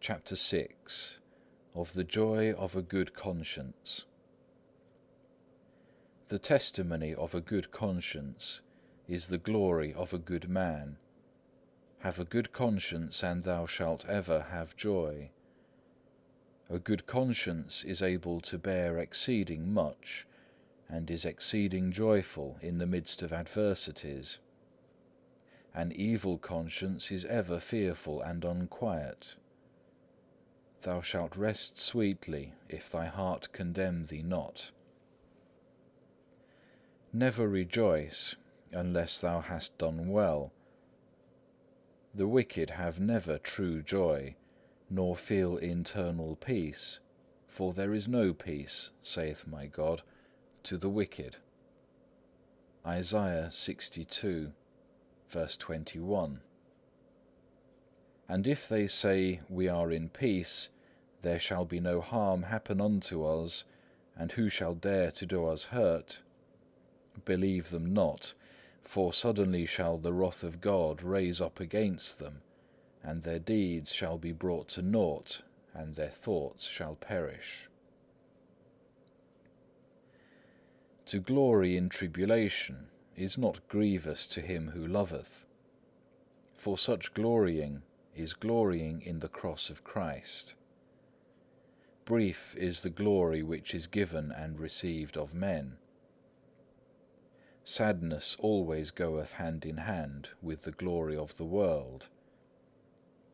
Chapter 6. Of the joy of a good conscience. The testimony of a good conscience is the glory of a good man. Have a good conscience, and thou shalt ever have joy. A good conscience is able to bear exceeding much, and is exceeding joyful in the midst of adversities. An evil conscience is ever fearful and unquiet. Thou shalt rest sweetly, if thy heart condemn thee not. Never rejoice, unless thou hast done well. The wicked have never true joy, nor feel internal peace, for there is no peace, saith my God, to the wicked. Isaiah 62, verse 21. And if they say, We are in peace, there shall be no harm happen unto us, and who shall dare to do us hurt? Believe them not, for suddenly shall the wrath of God raise up against them, and their deeds shall be brought to naught, and their thoughts shall perish. To glory in tribulation is not grievous to him who loveth, for such glorying is glorying in the cross of Christ. Brief is the glory which is given and received of men. Sadness always goeth hand in hand with the glory of the world.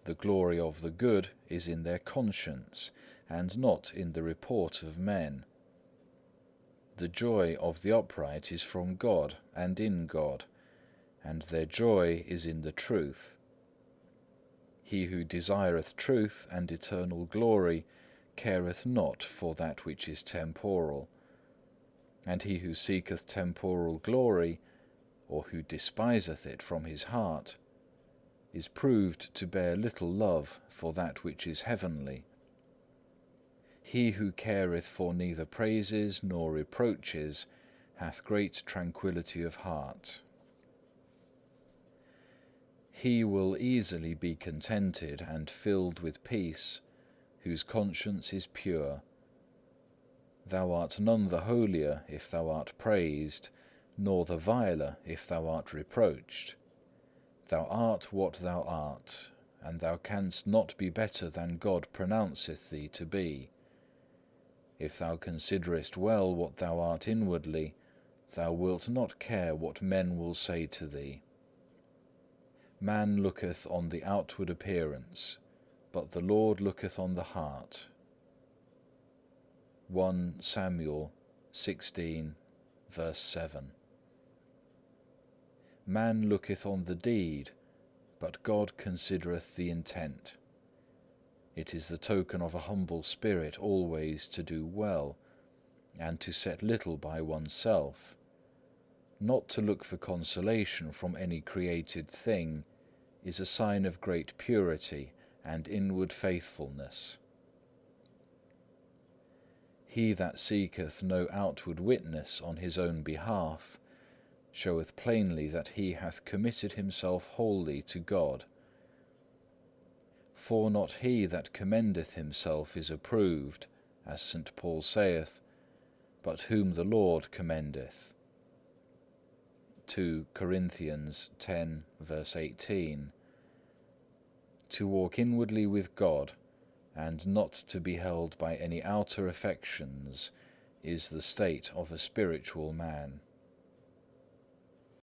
The glory of the good is in their conscience, and not in the report of men. The joy of the upright is from God and in God, and their joy is in the truth. He who desireth truth and eternal glory careth not for that which is temporal, and he who seeketh temporal glory, or who despiseth it from his heart, is proved to bear little love for that which is heavenly. He who careth for neither praises nor reproaches hath great tranquillity of heart. He will easily be contented and filled with peace, whose conscience is pure. Thou art none the holier if thou art praised, nor the viler if thou art reproached. Thou art what thou art, and thou canst not be better than God pronounceth thee to be. If thou considerest well what thou art inwardly, thou wilt not care what men will say to thee. Man looketh on the outward appearance, but the Lord looketh on the heart. 1 Samuel 16, verse 7. Man looketh on the deed, but God considereth the intent. It is the token of a humble spirit always to do well, and to set little by oneself, not to look for consolation from any created thing, is a sign of great purity and inward faithfulness. He that seeketh no outward witness on his own behalf showeth plainly that he hath committed himself wholly to God. For not he that commendeth himself is approved, as St. Paul saith, but whom the Lord commendeth. 2 Corinthians 10, verse 18. To walk inwardly with God, and not to be held by any outer affections, is the state of a spiritual man.